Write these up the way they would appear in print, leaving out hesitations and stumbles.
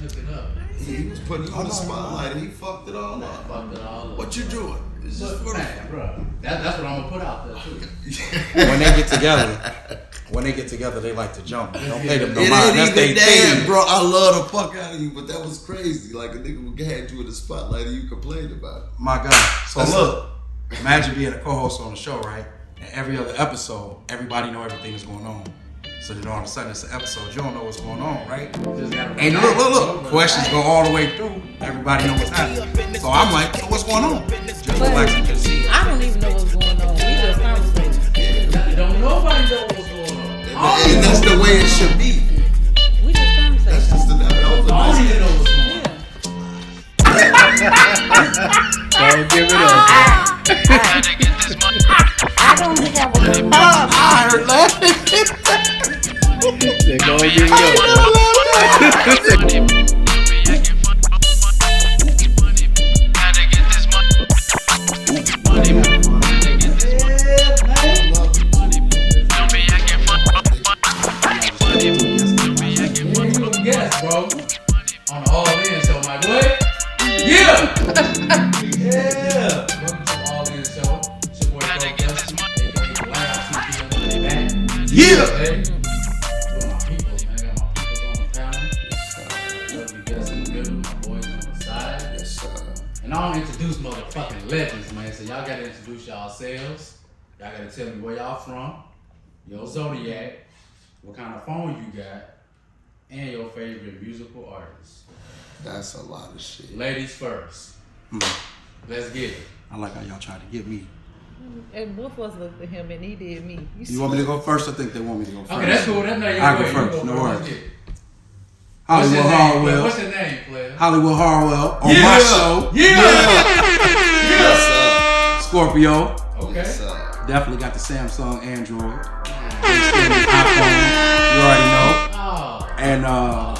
hook it up. He was putting you on the spotlight and he fucked it all up. What you doing? It's just man, bro. That's what I'm gonna put out there too. When they get together, they like to jump. Don't pay them no mind. That's they thing, bro. I love the fuck out of you, but that was crazy. Like a nigga had you in the spotlight and you complained about it. My God. So look, imagine being a co-host on the show, right? And every other episode, everybody know everything that's going on. So then all of a sudden it's an episode, you don't know what's going on, right? And look, questions go all the way through. Everybody know what's happening. So I'm like, so what's going on? Just relax and just see. I don't even know what's going on. We just conversating. Don't nobody know what's going on. And that's the way it should be. We just conversating. That's just the that was the I don't even know what's going on. Don't give it up. I don't think I was. I heard laughing. They go give it up. Yes, bro. On the All In show, my boy. Yeah. Yeah. Welcome to the All In show. It's your boy Bro Dustin, aka Live CP back. Yeah. Hey. With my people, man. I got my people on the panel. Love you guys in the middle, my boys on the side. Yes, sir. And I don't introduce motherfucking legends, man. So y'all gotta introduce yourselves. Y'all gotta tell me where y'all from, your Zodiac, what kind of phone you got, and your favorite musical artist. That's a lot of shit. Ladies first. Let's get it. I like how y'all try to get me. And both of us looked at him and he did me. You want me to go first? I think they want me to go first. Okay, that's cool. That's not your I way. go first. No Let's worries. get it. Hollywood Harwell. What's your name, player? Hollywood Harwell on my show. Yeah. Scorpio. Okay. Yes, sir. Definitely got the Samsung Android. iPhone. You already know. Oh. And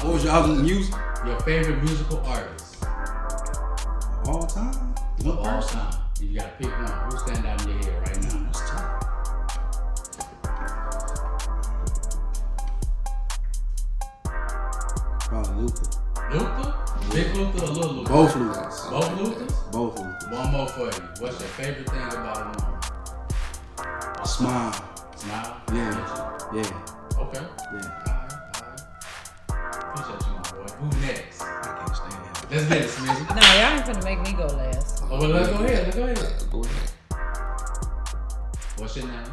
what was your other music? Your favorite musical artist Of all time? of all time. You gotta pick one. Who stand out in your head right now? That's tough. Probably Luther. Luther? Big Luther or Little Luther? Both Luthers. Both Luthers? Both Luthers. One more for you. What's your favorite thing about a woman? Smile. Smile? Yeah. Yeah. Okay. Yeah. Alright. Appreciate you, my boy. Who next? I can't stand it. Let's get it, Smitty. No, y'all ain't finna make me go last. Oh, well, let's go ahead. Let's go ahead. Go ahead. What's your name?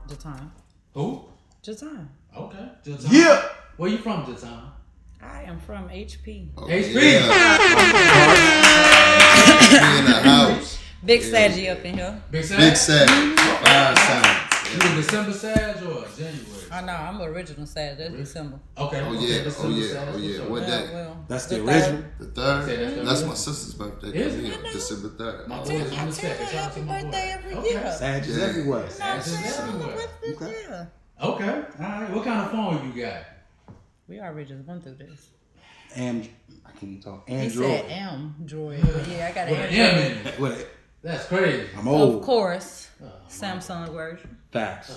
JaTaun. Who? JaTaun. Okay. JaTaun. Yeah. Where you from, JaTaun? I am from HP. Oh, HP. Yeah. in the house. Big Saggy up in here. Big Sag? Big Sag. Fire sound. You a December Sag or January? I know, I'm an original Sag. That's December. Okay. Oh, okay, yeah. December Oh, yeah. Sag. Oh, yeah. What's What up? day? Well, That's the third. original. The Say 3rd? that's That's the my sister's birthday. Is Coming it? in December 3rd. My Oh, boy is on the set. Happy Shout out to my boy. birthday every Okay. year. Sag is Yeah. everywhere. Sag is everywhere. Yeah. Okay. All right. What kind of phone you got? We already just went through this. And I can't talk. He Android. said Android. But yeah, I got an With an M Android. in it. What? That's crazy. I'm old. Of course. Samsung version. Facts.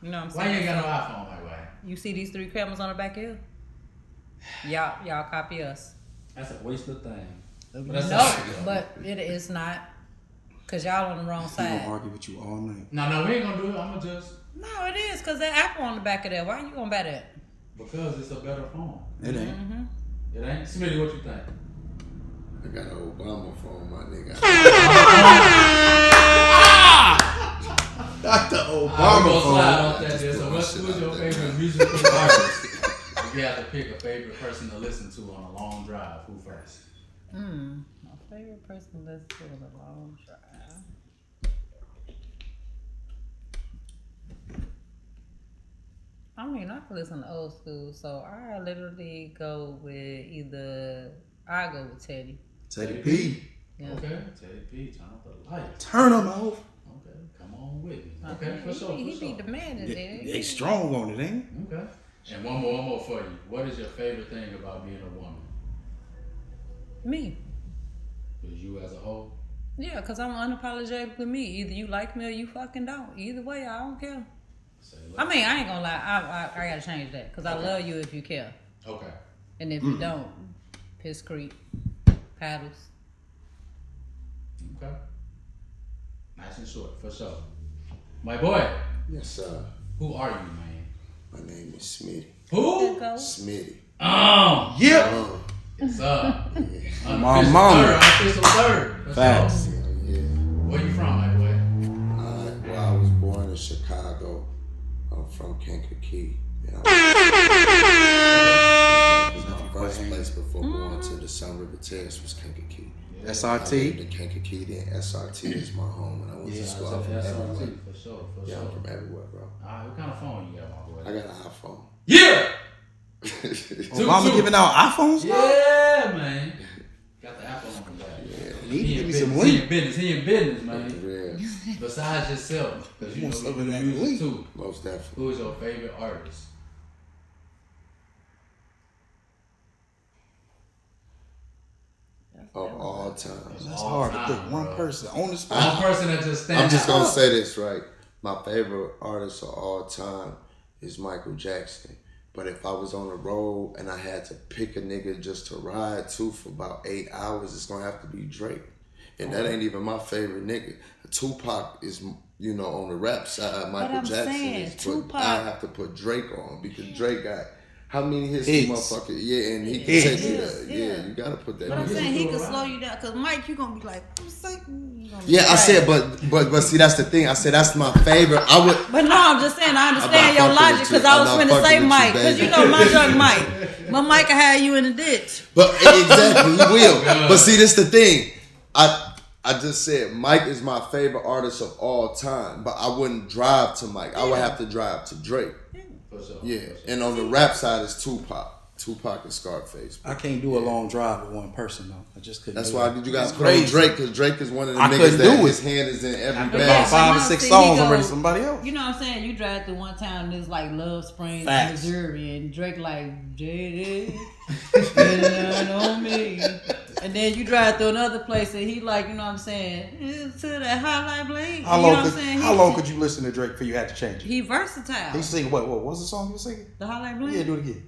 You know what I'm Why saying? you ain't got no iPhone, my boy? You see these 3 cameras on the back here? Y'all copy us. That's a waste of thing. But No, that's all right. but it is not. Cause y'all on the wrong I'm side. gonna argue with you all night. No, we ain't gonna do it. I'm gonna just No, it is. Cause that Apple on the back of there. Why you gonna buy that? because it's a better phone. It ain't. It ain't. Smitty, what you think? I got an Obama phone, my nigga. Not the I'm Obama gonna slide phone. off that there. So what's Shit who's your out there. favorite musical artist? If you have to pick a favorite person to listen to on a long drive, who first? My favorite person to listen to on a long drive. I mean, I can listen to old school, so I literally go with I go with Teddy. Teddy P. Yeah. Okay, Teddy P, turn off the lights. Turn them off. Okay, come on with me. Okay, for sure, He for be sure. demanding it. They strong on it, ain't Okay. And one more for you. What is your favorite thing about being a woman? Me. Is you as a whole? Yeah, because I'm unapologetically me. Either you like me or you fucking don't. Either way, I don't care. Say I mean, I ain't gonna lie. I gotta change that because I love you if you care. Okay. And if you don't, Piss Creek, Paddles. Okay. Nice and short, for sure. My boy, Yes, sir. who are you, man? My name is Smitty. Who? Smitty. Oh, Yeah. yes, sir. My mama. Unofficial third. For Facts. sure. Yeah. Where you from, my boy? Well, I was born in Chicago. I'm from Kankakee. And my first place before going to the Sun River Terrace was Kankakee. I lived SRT. in Kankakee, then SRT is my home, and I went to school from everywhere. For sure, for Yeah, sure. I'm from everywhere, bro. Alright, what kind of phone you got, my boy? I got an iPhone. Yeah! Obama giving out iPhones? Yeah, man. Got the Apple on the back. He give me some He link. in business, man. Yeah, Besides yourself, because you know some you of do that music link. too. most definitely. Who is your favorite artist? Of all time. That's All hard to time, pick one bro. person on the One spot. person that just stands I'm just gonna out. say this, right? My favorite artist of all time is Michael Jackson. But if I was on the road and I had to pick a nigga just to ride to for about 8 hours, it's gonna have to be Drake. And that ain't even my favorite nigga. Tupac is, you know, on the rap side. Michael I'm Jackson saying, is. But Tupac- I have to put Drake on because Drake got how many hits? Hits. Motherfucker, yeah, and he can Hits. take you Yes, there. yeah. Yeah, you gotta put that. But I'm nigga. saying he can slow you down, cause Mike, you gonna be like, you gonna be Yeah, I right. said, but see, that's the thing. I said that's my favorite. I would. But no, I'm just saying I I'm understand not your fucking logic with because you. I I'm was not finna fucking say with you, Mike because baby. you know my drunk Mike. But Mike will have you in the ditch. But exactly, he will. But see, this the thing. I just said Mike is my favorite artist of all time, but I wouldn't drive to Mike. I would have to drive to Drake. For sure. Yeah, and on the rap side is Tupac. Tupac and Scarface. I can't do a long drive with one person though. I just couldn't. That's do why it. you guys It's put on crazy. Drake because Drake is one of the I niggas couldn't that do his it. hand is in every After bag. about 5 or no, 6 see, songs, he I'm ready goes- for somebody else. You know what I'm saying? You drive through one town and it's like Love Springs, Facts. Missouri, and Drake like, JD, spinning on me. And then you drive through another place and he like, you know what I'm saying, to that highlight blade. How you long? know what I'm Could, saying? how long could you listen to Drake before you had to change it? He versatile. He sing what? What was the song you were singing? The highlight blade? Yeah, do it again.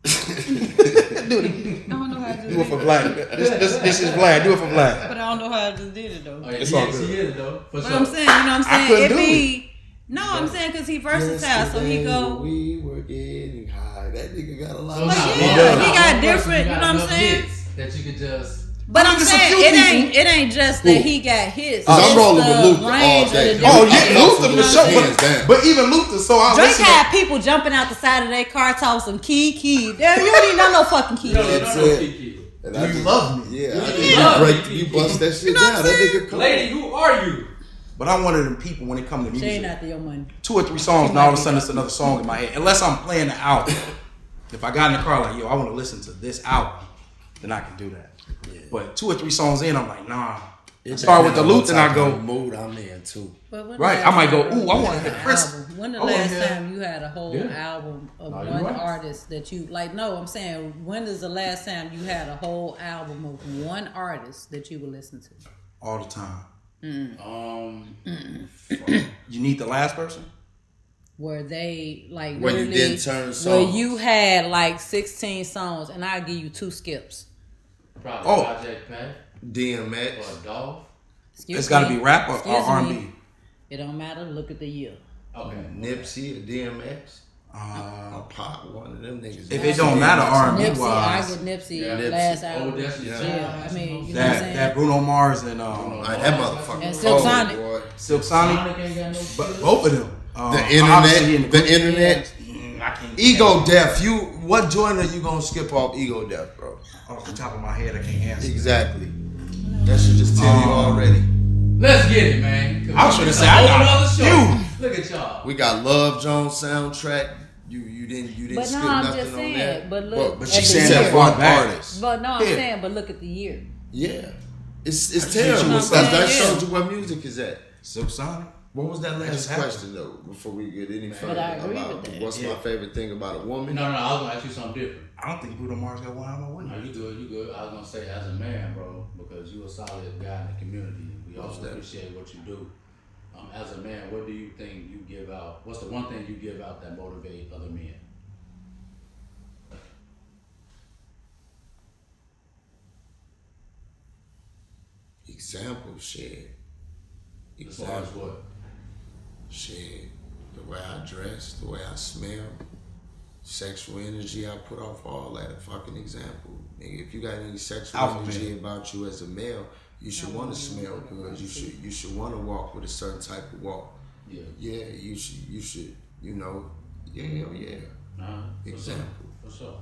Do it again. I don't know how to Do do it for it. Vlad. This is Vlad. Do it for Vlad. But I don't know how I just did it though. Oh, yeah, It's he all is, good. he is though. For But sure. I'm saying, you know what I'm I saying? couldn't It do be no, I'm saying because he versatile, so he go. We were getting high. That nigga got a lot So of now, shit. yeah, one he person, got one different, person you know got what I'm enough saying? hits that you could just. But I'm just a saying few it ain't just that he got hits. I'm It's rolling the with Luther all range of day. the Oh different yeah, hits, Luther you know for what I'm sure. Hands down. But even Luther, so I Drake listen had people jumping out the side of their car talking some key. Damn, you don't even know no fucking key. You don't That's know it. Kiki. And to I You just- love me. Yeah, I You think love you me. break, you bust that shit know what down. I'm That saying? nigga come. Lady, who are you? But I'm one of them people when it comes to She ain't music. after your money. 2 or 3 songs, and all of a sudden it's another song in my head. Unless I'm playing the album. If I got in the car like, yo, I want to listen to this album, then I can do that. But 2 or 3 songs in, I'm like, nah. Start with the Luther and I go, mood I'm in too. But when right, the I might last go, time ooh, I you wanna had hit an Chris. album? When the I wanna last hear- time you had a whole Yeah. album of No, you're one right. artist that you like? No, I'm saying when is the last time you had a whole album of one artist that you would listen to? all the time. You need the last person? Where they like Where you literally- didn't turn where songs. you had like 16 songs and I'll give you 2 skips. Probably Oh. Project Pat DMX. or Dolph. Excuse It's got to me. be rap or Excuse R&B. me. It don't matter. Look at the year. Okay. Nipsey or DMX. Or Pop, one of them niggas. If it don't matter R&B Nipsey, I wise, get Nipsey Yeah. last Nipsey. album. Oh, Destiny's Yeah. Child. Yeah, I mean, you know what I'm that saying? Bruno Mars and Like, that motherfucker. And Silk cold, Sonic. boy. Silk Sonic, Sonic ain't got no but skills. both of them. The obviously in internet. The internet. I can't Ego Death. You. What joint are you gonna skip off Ego Death, bro? Off the top of my head, I can't answer. Exactly. That should just tell you already. Let's get it, man. 'Cause I was we finna got say, a I whole got nother a show. few. Look at y'all. We got Love Jones soundtrack. You didn't But skip no, I'm nothing just on saying, that. but look but at she the said year. that one Back. artist. But no, I'm Yeah. saying, but look at the year. Yeah, it's That's terrible. what That, you that said. shows you where music is at. Silk Sonic. What was that last just happened. question though? Before we get any further But I agree about with that. what's my Yeah. favorite thing about a woman? No, I was gonna ask you something different. I don't think Bruno Mars got one on my way. No, you good. I was gonna say as a man, bro, because you a solid guy in the community. We all Most definitely. appreciate what you do. As a man, what do you think you give out? What's the one thing you give out that motivate other men? Example, shit. As far as what? Shit. The way I dress, the way I smell, sexual energy I put off, all that. A fucking example. Nigga, if you got any sexual energy about you as a male, you should want to smell good. You should want to walk with a certain type of walk. Yeah. Yeah, you should, you know, yeah. Example. For sure.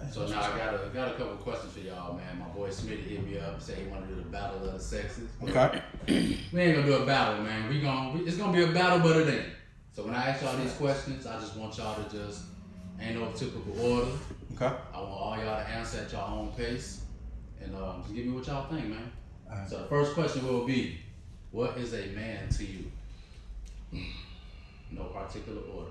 So now I got a couple questions for y'all, man. My boy Smitty hit me up and said he wanted to do the battle of the sexes. Okay. We ain't gonna do a battle, man. It's gonna be a battle, but it ain't. So when I ask y'all these questions, I just want y'all to just ain't no typical order. Okay. I want all y'all to answer at your own pace, and just give me what y'all think, man. Right. So the first question will be, what is a man to you? No particular order.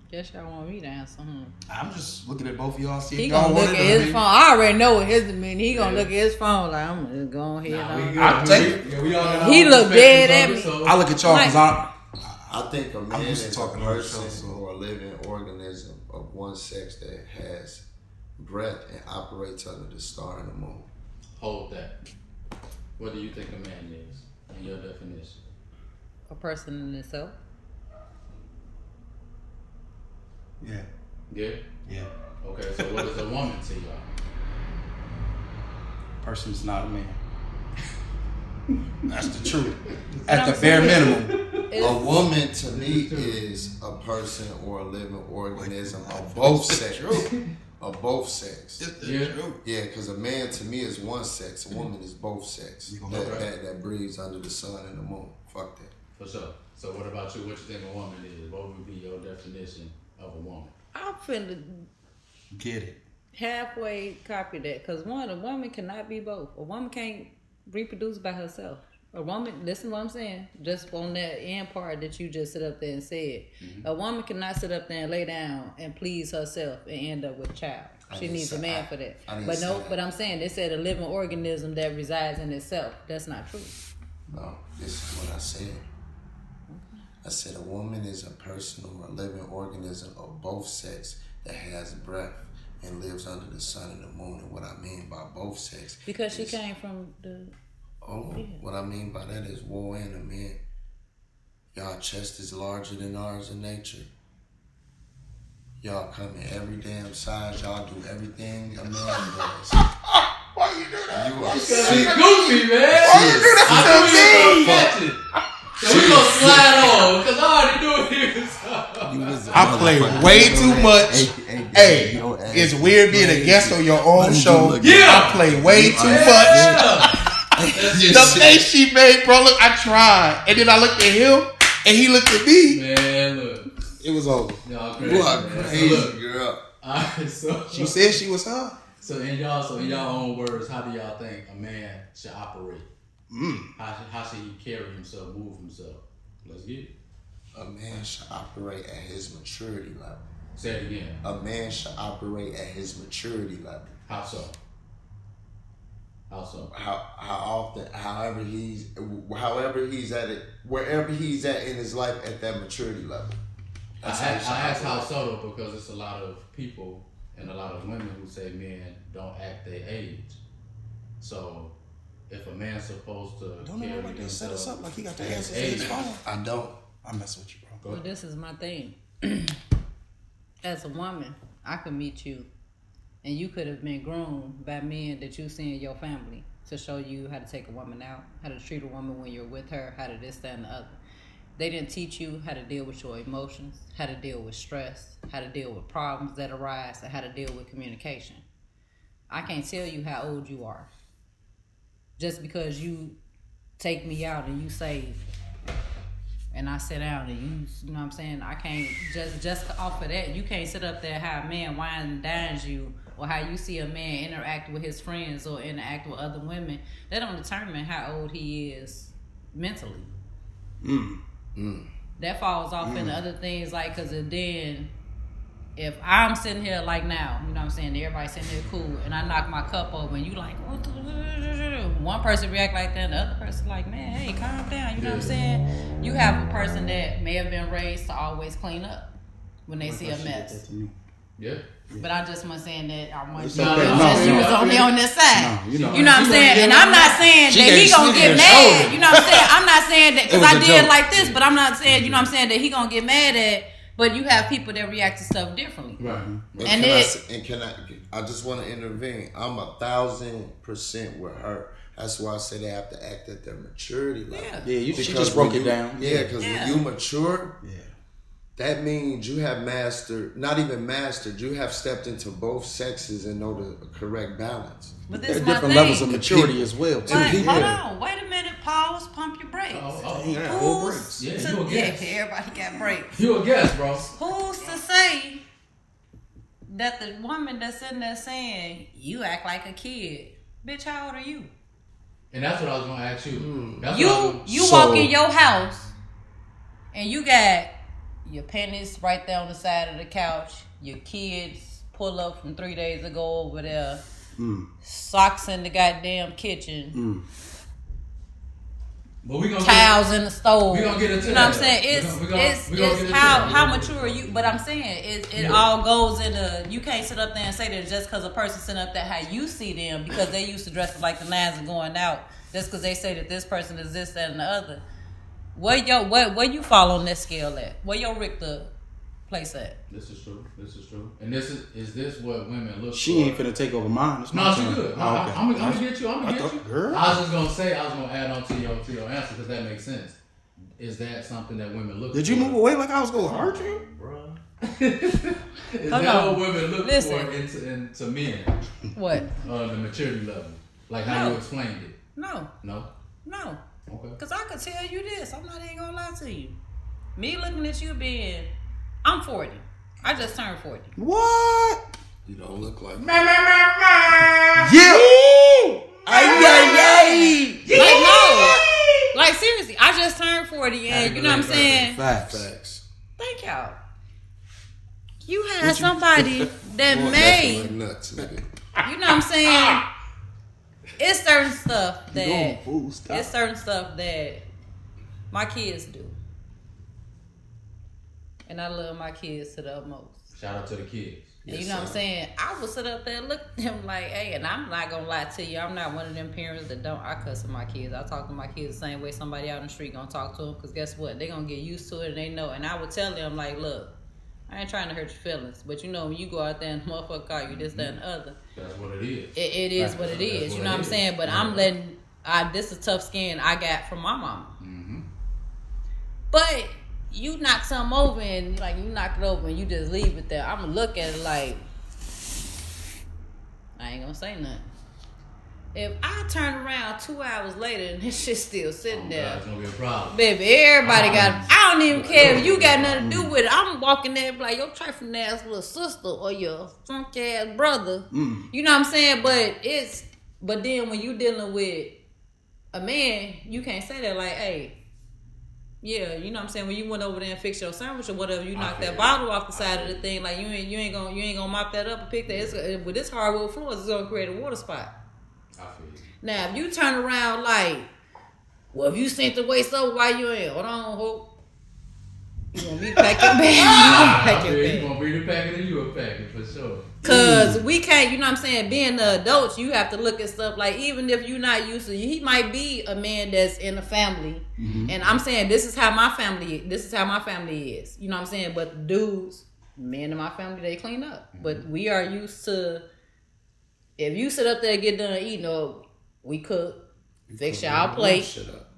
Guess y'all want me to answer. I'm just looking at both of y'all. See He if y'all gonna want look it. at his phone. I already know what his mean. He gonna look at his phone like I'm just going ahead. I'll take it. Yeah, we all got He our look dead at me. so I look at y'all because I think a man used to is a talking on the person show, so. or a living organism of one sex that has breath and operates under the star and the moon. Hold that. What do you think a man is in your definition? A person in itself. Yeah. Yeah? Yeah. Okay, so what is a woman to y'all? Person's not a man. That's the truth. At the bare minimum. A woman to me is a person or a living organism of both sex. Of both sex. Yeah, because a man to me is one sex. A woman is both sex. That breathes under the sun and the moon. Fuck that. For sure. So what about you? What you think a woman is? What would be your definition of a woman? I'm finna Get it. halfway copy that because a woman cannot be both. A woman can't reproduce by herself. A woman, listen to what I'm saying, just on that end part that you just sit up there and said. A woman cannot sit up there and lay down and please herself and end up with a child. She needs a man for that. But I'm saying they said a living organism that resides in itself. That's not true. No, this is what I said. I said a woman is a person or a living organism of both sex that has breath and lives under the sun and the moon. And what I mean by both sex, because she came from the. What I mean by that is war and a man. Y'all chest is larger than ours in nature. Y'all come in every damn size. Y'all do everything a man does. Why you do that? You are Sick. Goofy, man. Why you do that to me? So we gonna slide on because I already knew it was. I play way too much. Hey, it's weird being a guest on your own show. I play way too much. The face she made, bro, look, I tried. And then I looked at him, and he looked at me. Man, look. It was over. Y'all crazy, What man. crazy So look, girl. alright, so She said she was her. So in y'all own words, how do y'all think a man should operate? How should he carry himself, move himself? Let's get it. A man should operate at his maturity level. Say it again. A man should operate at his maturity level. How so? How so? How often, however he's at it, wherever he's at in his life at that maturity level. I ask how so though because it's a lot of people and a lot of women who say men don't act their age. So if a man's supposed to Don't know like they set us up like he got the at answers in age, his phone. I don't. I'm messing with you, bro. Well, this is my thing. As a woman, I could meet you, and you could have been groomed by men that you see in your family to show you how to take a woman out, how to treat a woman when you're with her, how to this, that, and the other. They didn't teach you how to deal with your emotions, how to deal with stress, how to deal with problems that arise, and how to deal with communication. I can't tell you how old you are. Just because you take me out and you say, and I sit down and you know what I'm saying? I can't, just off of that, you can't sit up there how a man wines and dines you or how you see a man interact with his friends or interact with other women. That don't determine how old he is mentally. That falls off into other things like, because then if I'm sitting here like now, you know what I'm saying, everybody's sitting here cool, and I knock my cup over and you like, one person react like that, the other person like, man, hey, calm down, you know what I'm saying? You have a person that may have been raised to always clean up when they see a mess. Yeah. But I just wasn't saying that I want It's you. okay. She was on there on this side. No, you know. You know what I'm saying? And I'm not saying She that he gave gonna Smitty get a mad. shoulder. You know what I'm saying? I'm not saying that because It was I a did joke. like this, but I'm not saying, you know what I'm saying, that he gonna get mad at. But you have people that react to stuff differently. Right. And I just want to intervene. I'm 1,000% with her. That's why I say they have to act at their maturity level. Yeah. She just broke it down. Yeah, because when you mature, Yeah. that means you have mastered, not even mastered, you have stepped into both sexes and know the correct balance. But There's this is my different thing. levels of maturity as well. Too. But people- hold on, wait a minute, pause, pump your brakes. Yeah, full breaks. Yeah, To- you a guest. everybody got brakes. You a guest, bro. Who's to say that the woman that's in there saying, you act like a kid? Bitch, how old are you? And that's what I was gonna ask you. That's what I You was- you walk in your house and you got your pennies right there on the side of the couch. Your kids pull up from 3 days ago over there. Socks in the goddamn kitchen. But we gonna Towels in the stove. we gonna get into you know that, what I'm saying? though. We gonna It's get into how that. how mature are you? But I'm saying it all goes into, you can't sit up there and say that just because a person sitting up there how you see them because they used to dress like the nines and going out just because they say that this person is this, that, and the other. Where you fall on that scale at? Where your Richter place at? This is true. And this is this what women look She for? ain't finna take over mine. It's my No, she turn. good. Oh, okay. I'm gonna get you. I thought- girl. I was just gonna say. I was gonna add on to your answer because that makes sense. Is that something that women look? Did for? you move away like I was gonna hurt you? Bruh. Is Hold that on. what women look Listen. for into men? What? The maturity level, like how No. you explained it. No. No. Okay. Because I could tell you this. I'm not even going to lie to you. Me looking at you being, I'm 40. I just turned 40. What? You don't look like Yeah. Like, no. Like, seriously, I just turned 40 and you know what I'm saying? facts. Thank y'all. You had somebody that Boy, made, that's nuts, nigga. you know what I'm saying? It's certain stuff that, going full stop. it's certain stuff that my kids do. And I love my kids to the utmost. Shout out to the kids. And you know what I'm saying? I would sit up there and look at them like, hey, and I'm not gonna lie to you. I'm not one of them parents that I cuss at my kids. I talk to my kids the same way somebody out in the street gonna talk to them. Because guess what? They gonna get used to it and they know. And I would tell them like, look, I ain't trying to hurt your feelings. But you know, when you go out there and motherfucker call you this, that, and the other. That's what it is. It is what it is. That's You what know it what I'm is. saying? But I'm letting, this is tough skin I got from my mama. Mm-hmm. But you knock something over and like you knock it over and you just leave it there. I'm gonna look at it like, I ain't gonna say nothing. If I turn around 2 hours later and this shit's still sitting there, It's gonna be a problem. baby, everybody got. I don't even care if you got nothing to do with it. I'm walking there and be like your trifling ass little sister or your funky ass brother. You know what I'm saying? But then when you dealing with a man, you can't say that like, hey. Yeah, you know what I'm saying? When you went over there and fixed your sandwich or whatever, you knocked that bottle off the side of the thing, like you ain't gonna mop that up and pick that. With this hardwood floors, it's gonna create a water spot. I feel you. Now, if you turn around like, well, if you sent the waste over, why you ain't? Hold on, Hope. You gonna be packing bag. You gonna be the packet and you a packet for sure. Cause we can't, you know what I'm saying? Being the adults, you have to look at stuff like even if you're not used to, he might be a man that's in a family, and I'm saying this is how my family is. You know what I'm saying? But the dudes, men in my family, they clean up. But we are used to. If you sit up there and get done eating, or we cook, fix y'all plate. Shut up.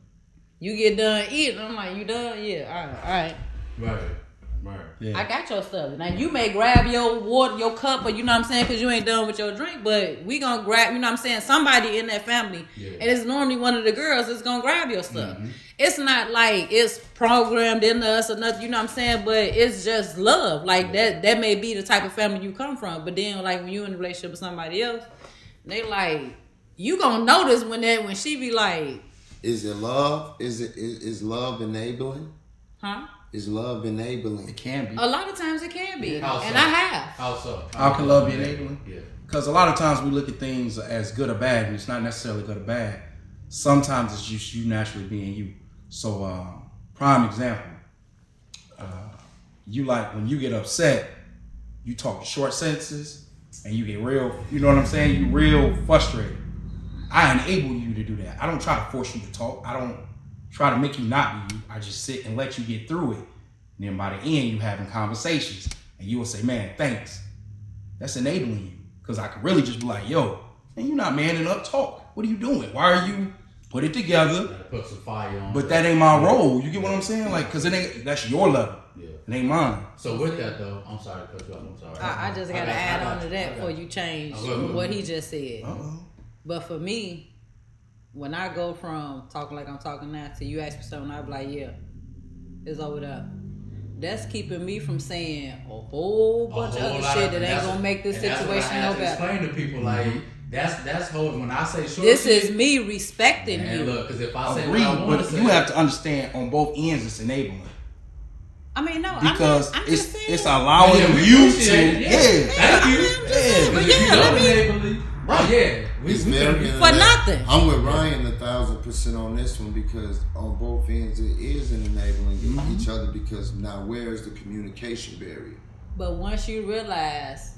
You get done eating, I'm like, you done? Yeah, all right. Right. Yeah. I got your stuff. Now you may grab your water, your cup, or you know what I'm saying, because you ain't done with your drink. But we gonna grab, you know what I'm saying, somebody in that family, and it's normally one of the girls that's gonna grab your stuff. It's not like it's programmed in us or nothing, you know what I'm saying. But it's just love, like that. That may be the type of family you come from. But then, like when you in a relationship with somebody else, they like you gonna notice when she be like, is it love? Is love enabling? huh? Is love enabling? It can be. A lot of times it can be, How and so? I have. How so? How can love be enabling? Yeah. Because a lot of times we look at things as good or bad, and it's not necessarily good or bad. Sometimes it's just you naturally being you. So, prime example, you like when you get upset, you talk short sentences and you get real, you know what I'm saying? You real frustrated. I enable you to do that. I don't try to force you to talk. I don't try to make you not be you. I just sit and let you get through it. And then by the end, you having conversations. And you will say, man, thanks. That's enabling you. Because I could really just be like, yo, man, you're not manning up. Talk. What are you doing? Why are you put it together? Put some fire on. But that ain't my role. You get what I'm saying? Like, because it ain't, that's your level. Yeah. It ain't mine. So with that though, I'm sorry to cut you off. I'm sorry. I just got to add on to that before you change what he just said. But for me, when I go from talking like I'm talking now to you ask me something, I'll be like, yeah, it's over there. That's keeping me from saying a whole bunch of other shit that ain't gonna make this situation no better. Explain to people like that's whole. When I say short, this is me respecting you. Look, because if I say agreed, what I want to say, you have to understand on both ends it's enabling. I mean, no, because I'm just saying. It's allowing you to. Thank you. But yeah, for nothing. I'm with Ryan 1,000% on this one because on both ends it is an enabling each other because now where is the communication barrier? But once you realize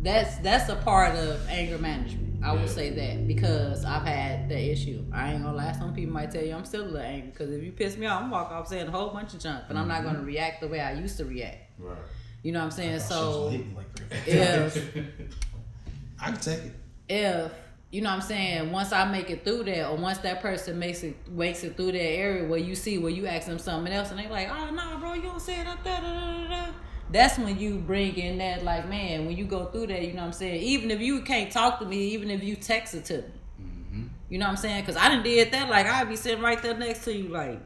that's a part of anger management, I will say that because I've had that issue. I ain't gonna lie. Some people might tell you I'm still a little angry because if you piss me off, I'm walk off saying a whole bunch of junk, but I'm not gonna react the way I used to react. Right. You know what I'm saying? So if I can take it. If you know what I'm saying, once I make it through that, or once that person makes it through that area where you ask them something else and they like, oh no, bro, you don't say it up there. That's when you bring in that, like, man, when you go through that, you know what I'm saying? Even if you can't talk to me, even if you text it to me. Mm-hmm. You know what I'm saying? Because I done did that. Like, I'd be sitting right there next to you, like.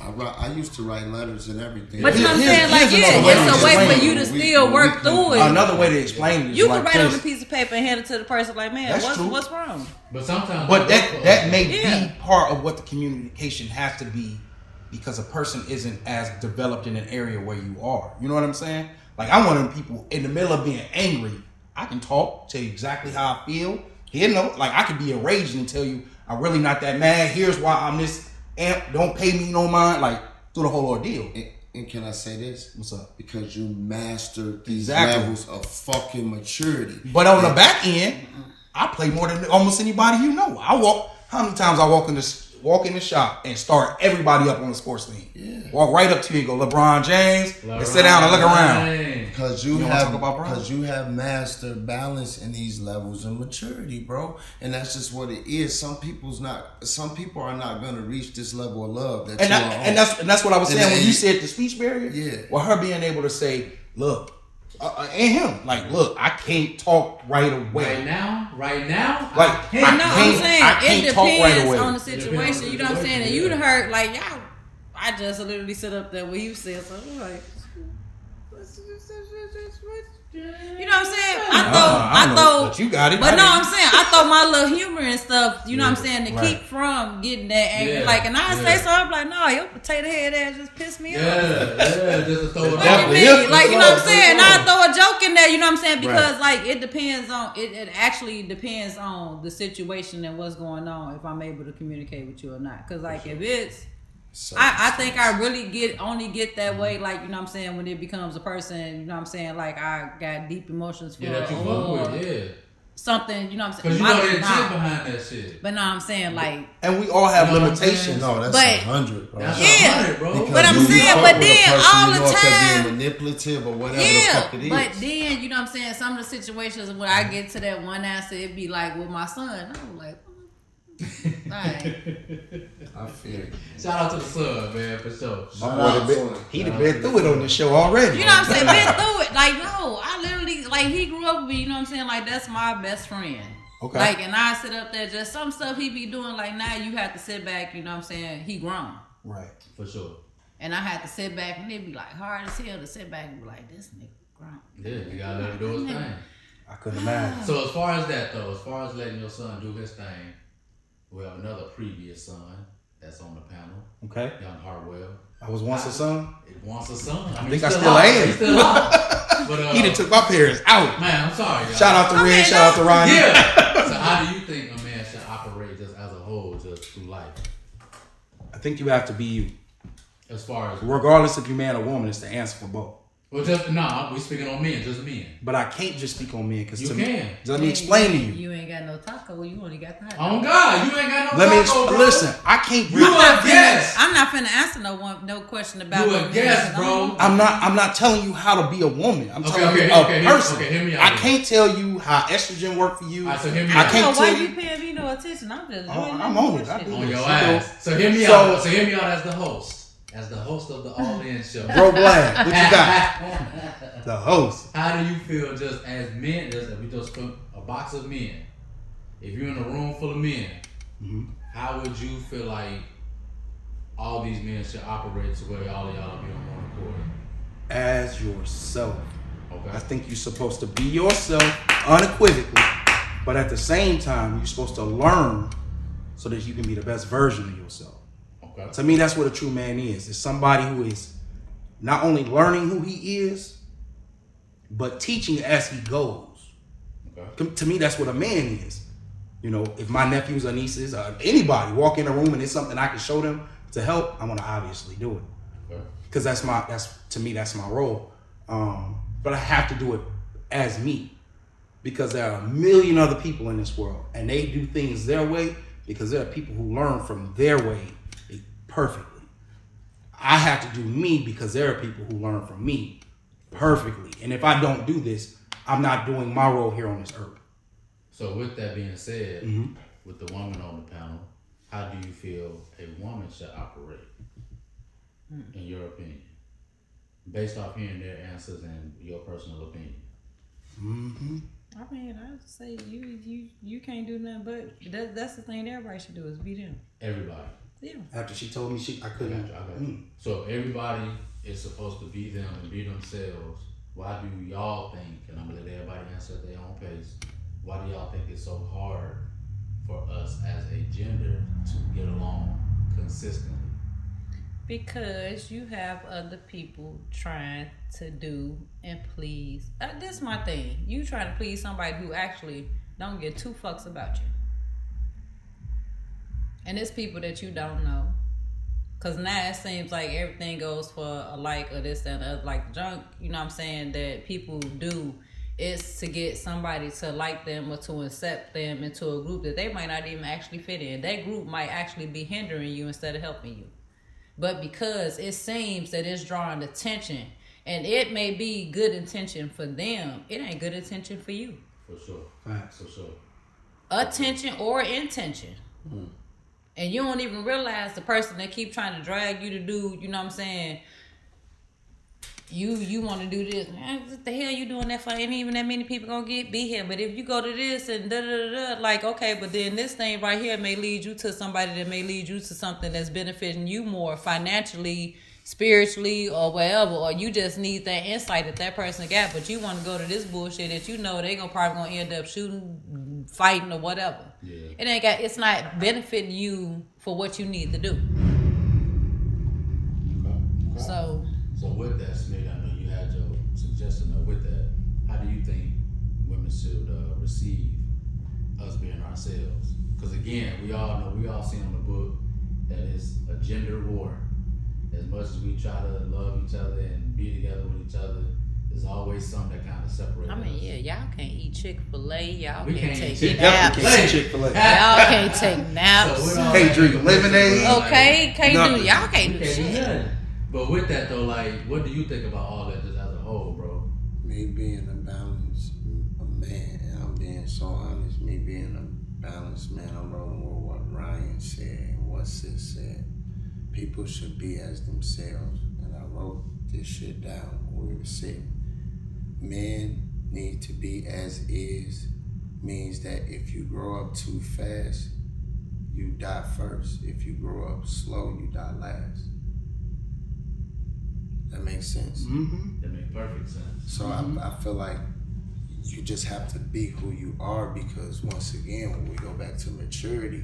I used to write letters and everything. But you know what I'm saying? Like, it's a way for you to still work through it. Another way to explain it is you like can write on a piece of paper and hand it to the person, like, man, what's wrong? But sometimes. But that may be part of what the communication has to be. Because a person isn't as developed in an area where you are. You know what I'm saying? Like, I'm one of them people in the middle of being angry. I can talk, tell you exactly how I feel. You know, like, I could be enraged and tell you, I'm really not that mad. Here's why I'm this amp. Don't pay me no mind. Like, through the whole ordeal. And can I say this? What's up? Because you mastered these levels of fucking maturity. But on the back end, I play more than almost anybody you know. How many times I walk in the shop and start everybody up on the sports team. Yeah. Walk right up to you and go, LeBron James, and sit down and look around. Because you have mastered balance in these levels of maturity, bro. And that's just what it is. Some people are not gonna reach this level of love that you are on. And that's what I was saying when you said the speech barrier. Yeah. Well, her being able to say, look, and him, like, look, I can't talk right away. Right now, like, I'm saying it depends on the situation. You know what I'm saying? And you'd heard, like, y'all, I just literally sit up there where you said something like, you know what I'm saying? I thought, but you got it. But no, I'm saying I thought my little humor and stuff, you know what I'm saying, to keep from getting that angry. Yeah. Like, and I say something like, no, your potato head ass just pissed me off. Yeah, just throw it like, you know what I'm saying? I throw a joke in there, you know what I'm saying? Because like it depends on it actually depends on the situation and what's going on if I'm able to communicate with you or not. Because like if it's I think I really only get that way, like, you know what I'm saying, when it becomes a person, you know what I'm saying, like I got deep emotions for something, you know what I'm saying. Because you know that shit behind that shit. But no, I'm saying like, and we all have limitations. No, that's 100, bro. That's 100, bro. Because but I'm saying, but then all the time, being manipulative or whatever the fuck it is. But then, you know what I'm saying, some of the situations when I get to that one answer, it'd be like with my son, I'm like, I feel it. Shout out to the son, man, for sure. He done been through it on this show already. You know what I'm saying? Been through it. Like, no, I literally, like, he grew up with me, you know what I'm saying? Like, that's my best friend. Okay. Like, and I sit up there, just some stuff he be doing, like, now you have to sit back, you know what I'm saying? He grown. Right. For sure. And I had to sit back, and it'd be, like, hard as hell to sit back and be like, this nigga grown. Yeah, you gotta let him do his thing. I couldn't imagine. So as far as that, though, as far as letting your son do his thing, we have another previous son that's on the panel. Okay. Young Harwell. I was once a son? Once a son. I think I still am. He's still alive. But, he done took my parents out. Man, I'm sorry, y'all. Shout out to Red, shout out to Ronnie. Yeah. So how do you think a man should operate just as a whole, just through life? I think you have to be you. As far as... Regardless if you're man or woman, it's the answer for both. Well, just we speaking on men, just men. But I can't just speak on men because you to can. me, let me explain to you. You ain't got no taco. You only got the hot Oh dog. God, you ain't got no taco, bro. Listen. I can't. You a guest. I'm not finna answer no question about. You a guest, bro. I'm not telling you how to be a woman. I'm telling you a person. Hear me out. I can't tell you how estrogen work for you. So hear me I out. can't why tell you paying me no attention? I'm just. I'm on it. I do On this. your You ass. So hear me out. So hear me out as the host. As the host of the All In Show. Bro Glad, what you got? The host. How do you feel just as men, if we just put a box of men, if you're in a room full of men, how would you feel like all these men should operate to where all of y'all be on one accord? As yourself. Okay. I think you're supposed to be yourself unequivocally, but at the same time, you're supposed to learn so that you can be the best version of yourself. Okay. To me, that's what a true man is. It's somebody who is not only learning who he is, but teaching as he goes. Okay. To me, that's what a man is. You know, if my nephews or nieces or anybody walk in a room and it's something I can show them to help, I'm gonna obviously do it. Okay. Because that's my role. But I have to do it as me. Because there are a million other people in this world and they do things their way because there are people who learn from their way perfectly. I have to do me because there are people who learn from me perfectly. And if I don't do this, I'm not doing my role here on this earth. So with that being said, with the woman on the panel, how do you feel a woman should operate, in your opinion? Based off hearing their answers and your personal opinion. I mean, I would say you can't do nothing but that's the thing everybody should do is be them. Everybody. Yeah. After she told me I couldn't. I got you. So everybody is supposed to be them and be themselves. Why do y'all think, and I'm gonna let everybody answer at their own pace, why do y'all think it's so hard for us as a gender to get along consistently? Because you have other people trying to do and please. This is my thing. You trying to please somebody who actually don't give two fucks about you. And it's people that you don't know. Because now it seems like everything goes for a like or this and other. Like junk, you know what I'm saying, that people do is to get somebody to like them or to accept them into a group that they might not even actually fit in. That group might actually be hindering you instead of helping you. But because it seems that it's drawing attention, and it may be good intention for them, it ain't good intention for you. For sure. Facts. For sure. Attention or intention. And you don't even realize the person that keep trying to drag you to do, you know what I'm saying, you want to do this. Man, what the hell you doing that for? Ain't even that many people gonna be here. But if you go to this and da-da-da-da, like, okay, but then this thing right here may lead you to somebody that may lead you to something that's benefiting you more financially, spiritually, or whatever. Or you just need that insight that that person got, but you want to go to this bullshit that you know they probably gonna end up shooting, fighting, or whatever. Yeah. It's not benefiting you for what you need to do. Okay. So with that, Smitty, I know you had your suggestion of with that. How do you think women should receive us being ourselves? Because again, we all see on the book that it's a gender war. As much as we try to love each other and be together with each other, there's always something that kind of separates us. I mean, yeah, y'all can't eat Chick-fil-A. Y'all We can't can't take eat naps. Can't see Chick-fil-A. Y'all can't take naps. Can't drink lemonade. Okay, can't Nothing. do. Y'all can't We do can't do shit. nothing. But with that though, like, what do you think about all that just as a whole, bro? Me being a balanced man, and I'm being so honest, me being a balanced man, I'm rolling with what Ryan said and what Sis said. People should be as themselves. And I wrote this shit down when we were sitting. Men need to be as is means that if you grow up too fast, you die first. If you grow up slow, you die last. That makes sense. That makes perfect sense. So I feel like you just have to be who you are, because once again, when we go back to maturity,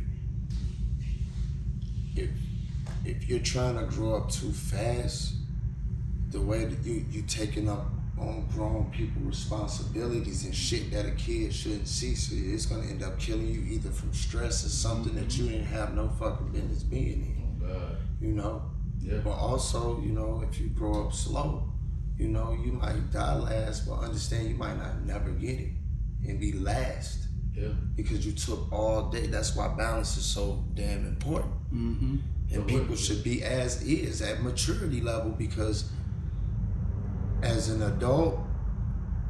if you're trying to grow up too fast, the way that you taking up on grown people responsibilities and shit that a kid shouldn't see, so it's gonna end up killing you either from stress or something that you didn't have no fucking business being in. Oh God. You know? Yeah. But also, you know, if you grow up slow, You know, you might die last, but understand you might not never get it and be last. Yeah. Because you took all day. That's why balance is so damn important. Mm-hmm. And people should be as is at maturity level, because as an adult,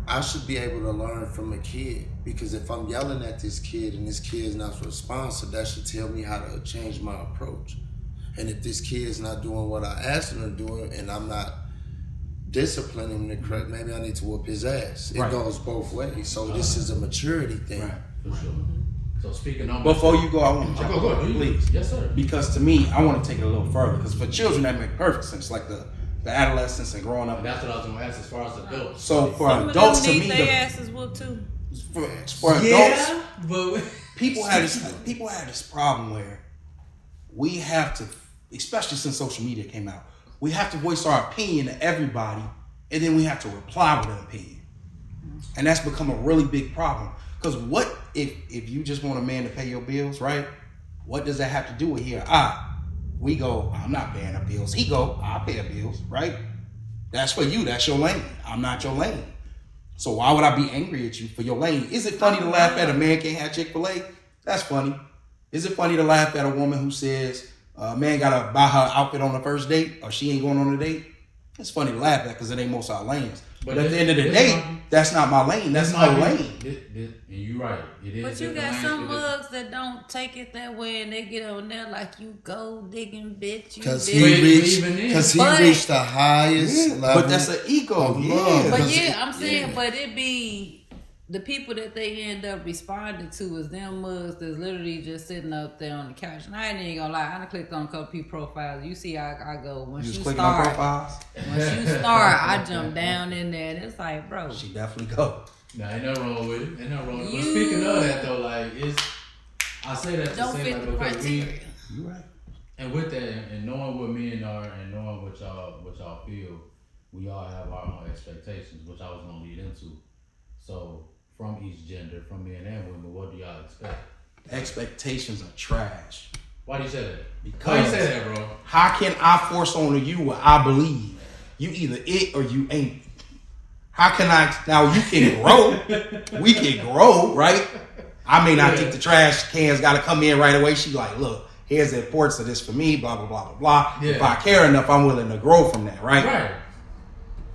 I should be able to learn from a kid. Because if I'm yelling at this kid and this kid is not responsive, that should tell me how to change my approach. And if this kid is not doing what I asked him to do and I'm not disciplining him the correct, maybe I need to whoop his ass. It goes both ways. So this is a maturity thing. Right. For sure. So speaking on Before you go, I want to go ahead, please. Yes, sir. Because to me, I want to take it a little further. Because for children, that makes perfect sense. Like the adolescence and growing up. And that's what I was gonna ask as far as adults. So for Some adults, of to them me, need their asses whooped too. for adults, but people have this problem where we have to, especially since social media came out, we have to voice our opinion to everybody, and then we have to reply with an opinion, and that's become a really big problem. Because what if you just want a man to pay your bills, right? What does that have to do with here? We go, I'm not paying the bills. He go, I'll pay the bills, right? That's for you. That's your lane. I'm not your lane. So why would I be angry at you for your lane? Is it funny to laugh at a man can't have Chick-fil-A? That's funny. Is it funny to laugh at a woman who says a man gotta buy her outfit on the first date or she ain't going on a date? It's funny to laugh at because it ain't most of our lanes. But at the end of the day, that's not my lane. That's her lane. And you're right. It is. But you got some mugs that don't take it that way, and they get on there like you gold digging bitch. Because he reached the highest level. But that's an ego. Yeah. But I'm saying, but it be the people that they end up responding to is them mugs that's literally just sitting up there on the couch. And I ain't even gonna lie, I done clicked on a couple people profiles. You see, I go once you clicking on start. profiles? Once you start, I jump down in there, and it's like, bro. She definitely go. Nah, ain't nothing wrong with it. Ain't nothing wrong with it. But speaking of that though, like I say that to don't say fit like the because criteria. You right. and with that and knowing what men are and knowing what y'all feel, we all have our own expectations, which I was gonna lead into. So from each gender, from men and women, what do y'all expect? Expectations are trash. Why do you say that? Because Why you say that, bro? how can I force on you what I believe? You either it or you ain't. How can I? Now you can grow. We can grow, right? I may not think the trash can's got to come in right away. She like, look, here's the importance of this for me, blah, blah, blah, blah, blah. Yeah. If I care enough, I'm willing to grow from that, right? Right.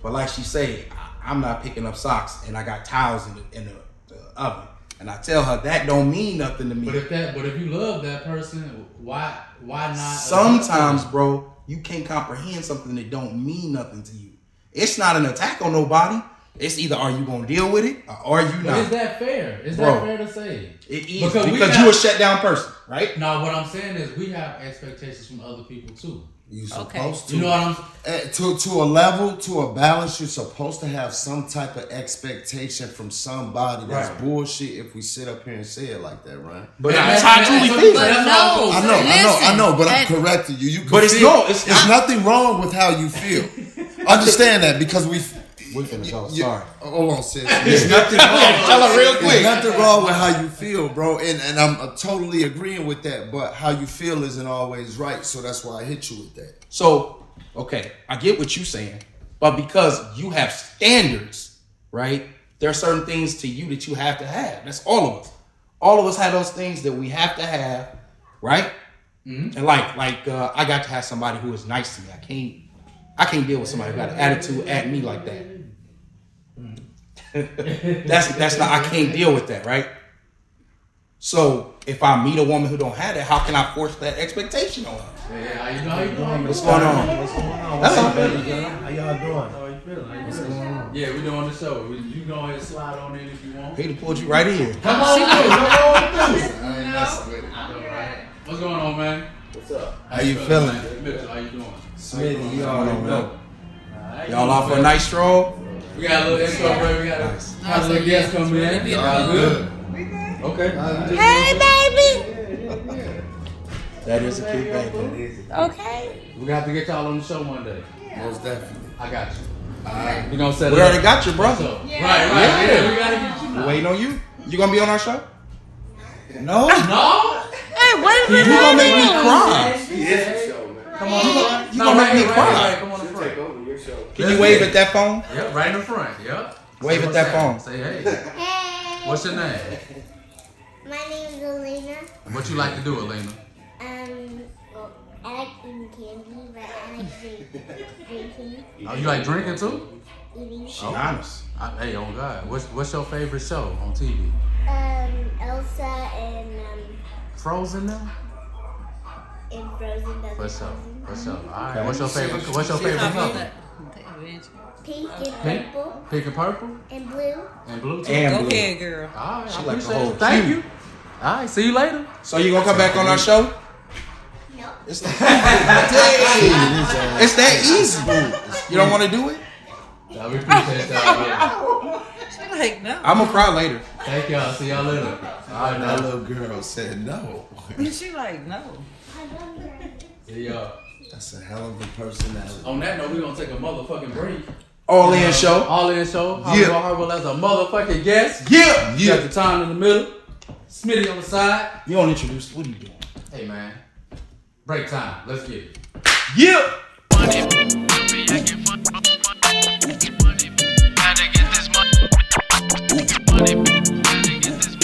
But like she said, I'm not picking up socks and I got towels in the oven. And I tell her that don't mean nothing to me. But if you love that person, why not? Sometimes, bro, you can't comprehend something that don't mean nothing to you. It's not an attack on nobody. It's either are you gonna deal with it or are you not? Is that fair? Is Bro, that fair to say? It is because you a shut down person, right? No, what I'm saying is we have expectations from other people too. You supposed to. You know what I'm to a level, to a balance, you're supposed to have some type of expectation from somebody. That's bullshit if we sit up here and say it like that, right? But that's how I truly feel. I know, but I'm correcting you. You can but it's feel, there's nothing wrong with how you feel. Understand that because we're finna go. Sorry. Hold on, sis. There's nothing wrong. Tell her real quick. There's nothing wrong with how you feel, bro. And I'm totally agreeing with that. But how you feel isn't always right. So that's why I hit you with that. So, okay, I get what you're saying. But because you have standards, right? There are certain things to you that you have to have. That's all of us. All of us have those things that we have to have, right? Mm-hmm. And like I got to have somebody who is nice to me. I can't deal with somebody who got an attitude at me like that. That's not, I can't deal with that, right? So if I meet a woman who don't have that, how can I force that expectation on her? Yeah, how you doing? What's going on? How y'all doing? How you feeling? What's going on? Yeah, we doing the show. You go ahead and slide on in if you want. He pulled you right in. Come on through. I ain't messing with it. What's going on, man? What's up? How you feeling? Mitchell, how you doing? Smitty, you already know. Y'all off for a nice stroll? We got a little intro break. We got a little guest coming in. Y'all good? Okay. Hey, baby. That is a cute baby. Okay. We're gonna have to get y'all on the show one day. Most definitely. I got you. Alright. We gonna set it We up. already got you, brother. Right. Yeah, we gotta get you. We're waiting on you. You gonna be on our show? No. No? Hey, what is You gonna make me cry. It's a show, man. Come on. You gonna make me cry. Come on the front. Can you wave at that phone? Yep, right in the front. Yep. Wave Say at that what's phone. happening. Say hey. Hey. What's your name? My name is Elena. What you like to do, Elena? Well, I like eating candy, but I like drinking. Oh, you like drinking too? Eating. She honest. Hey, oh God, what's your favorite show on TV? Elsa and Frozen now? Frozen. For sure. For sure. All right. What's your favorite color? Pink and Pink? purple Pink and purple? and blue. And blue too? And Go blue. ahead, girl. All right, She I like the appreciate whole it. Thank cute. you. All right, see you later. So you gonna come back on our show? No. It's it's that easy. You don't want to do it? Yeah, we appreciate that. She like, no. I'm gonna cry later. Thank y'all. See y'all later. All right, That now. little girl said no. She like, no. See y'all. That's a hell of a personality. On that note, we're gonna take a motherfucking break. All in show. All in show. Yeah. Harwell as a motherfucking guest. Yeah. You got the time in the middle. Smitty on the side. You don't introduce. What are you doing? Hey man. Break time. Let's get it. Yeah. Gotta get this money. Gotta get this